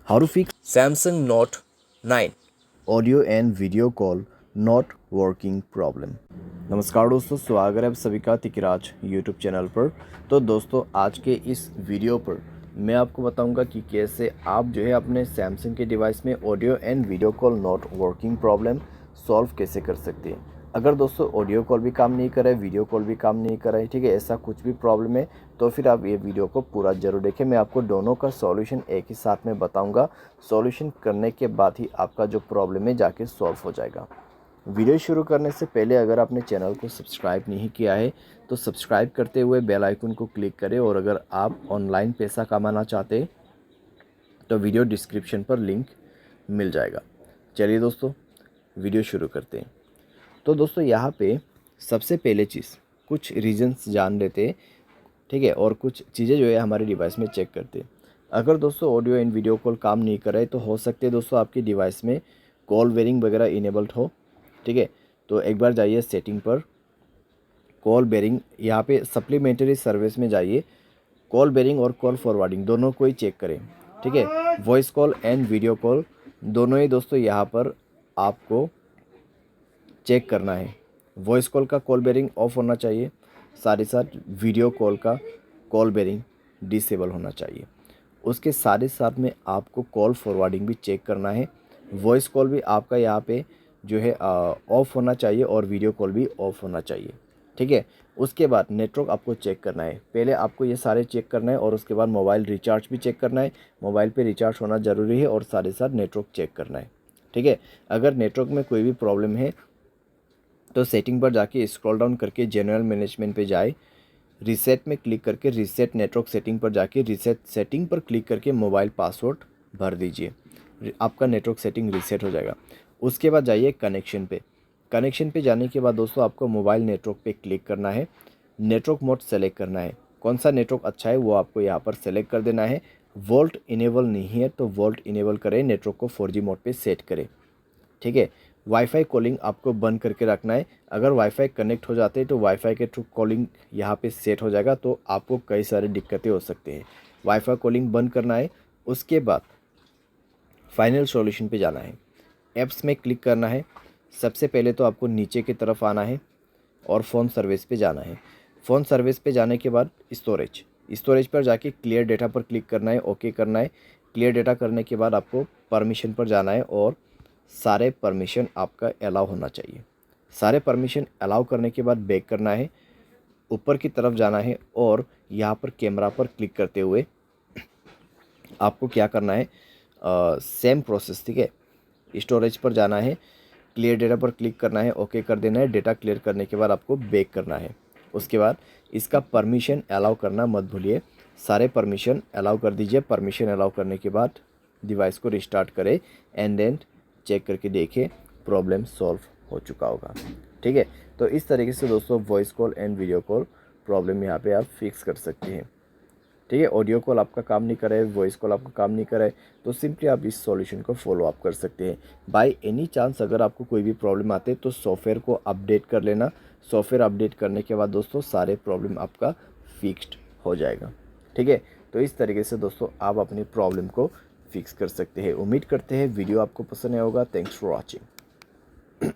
How to fix Samsung Note 9। audio and video call not working problem। नमस्कार दोस्तों, स्वागत है आप सभी का तिकराज यूट्यूब चैनल पर। तो दोस्तों, आज के इस वीडियो पर मैं आपको बताऊंगा कि कैसे आप जो है अपने सैमसंग के डिवाइस में audio and video call not working problem solve कैसे कर सकते हैं। अगर दोस्तों ऑडियो कॉल भी काम नहीं कर रहा है, वीडियो कॉल भी काम नहीं कर रहा है, ठीक है, ऐसा कुछ भी प्रॉब्लम है तो फिर आप ये वीडियो को पूरा ज़रूर देखें। मैं आपको दोनों का सॉल्यूशन एक ही साथ में बताऊंगा। सॉल्यूशन करने के बाद ही आपका जो प्रॉब्लम है जाके सॉल्व हो जाएगा। वीडियो शुरू करने से पहले अगर आपने चैनल को सब्सक्राइब नहीं किया है तो सब्सक्राइब करते हुए बेल आइकन को क्लिक करें, और अगर आप ऑनलाइन पैसा कमाना चाहते हैं तो वीडियो डिस्क्रिप्शन पर लिंक मिल जाएगा। चलिए दोस्तों, वीडियो शुरू करते हैं। तो दोस्तों, यहाँ पे सबसे पहले चीज़ कुछ रीजंस जान लेते हैं, ठीक है, और कुछ चीज़ें जो है हमारे डिवाइस में चेक करते हैं। अगर दोस्तों ऑडियो एंड वीडियो कॉल काम नहीं कर रहा है तो हो सकते हैं दोस्तों आपकी डिवाइस में कॉल बेरिंग वगैरह इनेबल्ड हो, ठीक है। तो एक बार जाइए सेटिंग पर, कॉल बेरिंग, यहाँ पे सप्लीमेंट्री सर्विस में जाइए, कॉल बेरिंग और कॉल फॉरवर्डिंग दोनों को ही चेक करें, ठीक है। Voice call and video call दोनों ही दोस्तों यहाँ पर आपको चेक करना है। वॉइस कॉल का कॉल बेरिंग ऑफ होना चाहिए, साथ ही साथ वीडियो कॉल का कॉल बेरिंग डिसेबल होना चाहिए। उसके साथ ही साथ में आपको कॉल फॉरवर्डिंग भी चेक करना है। वॉइस कॉल भी आपका यहाँ पे जो है ऑफ होना चाहिए और वीडियो कॉल भी ऑफ होना चाहिए, ठीक है। उसके बाद नेटवर्क आपको चेक करना है। पहले आपको ये सारे चेक करना है और उसके बाद मोबाइल रिचार्ज भी चेक करना है। मोबाइल पे रिचार्ज होना ज़रूरी है और साथ ही साथ नेटवर्क चेक करना है, ठीक है। अगर नेटवर्क में कोई भी प्रॉब्लम है तो सेटिंग पर जाके स्क्रॉल डाउन करके जनरल मैनेजमेंट पे जाए, रीसेट में क्लिक करके रीसेट नेटवर्क सेटिंग पर जाके रीसेट सेटिंग पर क्लिक करके मोबाइल पासवर्ड भर दीजिए, आपका नेटवर्क सेटिंग रीसेट हो जाएगा। उसके बाद जाइए कनेक्शन पे। कनेक्शन पे जाने के बाद दोस्तों आपको मोबाइल नेटवर्क पे क्लिक करना है, नेटवर्क मोड सेलेक्ट करना है। कौन सा नेटवर्क अच्छा है वो आपको यहाँ पर सेलेक्ट कर देना है। वोल्ट इनेबल नहीं है तो वोल्ट इनेबल करें, नेटवर्क को 4G मोड पे सेट करें, ठीक है। वाईफाई कॉलिंग आपको बंद करके रखना है। अगर वाईफाई कनेक्ट हो जाते हैं तो वाईफाई के थ्रू कॉलिंग यहाँ पे सेट हो जाएगा, तो आपको कई सारी दिक्कतें हो सकती हैं। वाईफाई कॉलिंग बंद करना है। उसके बाद फाइनल सॉल्यूशन पे जाना है, ऐप्स में क्लिक करना है। सबसे पहले तो आपको नीचे की तरफ आना है और फ़ोन सर्विस पे जाना है। फ़ोन सर्विस पे जाने के बाद स्टोरेज पर जाके क्लियर डेटा पर क्लिक करना है, ओके करना है। क्लियर डेटा करने के बाद आपको परमिशन पर जाना है और सारे परमिशन आपका अलाउ होना चाहिए। सारे परमिशन अलाउ करने के बाद बैक करना है, ऊपर की तरफ जाना है और यहाँ पर कैमरा पर क्लिक करते हुए आपको क्या करना है, सेम प्रोसेस, ठीक है। स्टोरेज पर जाना है, क्लियर डेटा पर क्लिक करना है, ओके कर देना है। डेटा क्लियर करने के बाद आपको बैक करना है। उसके बाद इसका परमिशन अलाउ करना मत भूलिए, सारे परमिशन अलाउ कर दीजिए। परमिशन अलाउ करने के बाद डिवाइस को रिस्टार्ट करें एंड देन चेक करके देखें, प्रॉब्लम सॉल्व हो चुका होगा, ठीक है। तो इस तरीके से दोस्तों voice call and video call problem यहाँ पे आप फिक्स कर सकते हैं, ठीक है। ऑडियो कॉल आपका काम नहीं करे, वॉइस कॉल आपका काम नहीं करे तो सिंपली आप इस सॉल्यूशन को फॉलो अप कर सकते हैं। बाय एनी चांस अगर आपको कोई भी प्रॉब्लम आते तो सॉफ्टवेयर को अपडेट कर लेना। सॉफ्टवेयर अपडेट करने के बाद दोस्तों सारे प्रॉब्लम आपका फिक्स्ड हो जाएगा, ठीक है। तो इस तरीके से दोस्तों आप अपनी प्रॉब्लम को फिक्स कर सकते हैं। उम्मीद करते हैं वीडियो आपको पसंद आया होगा। Thanks for watching.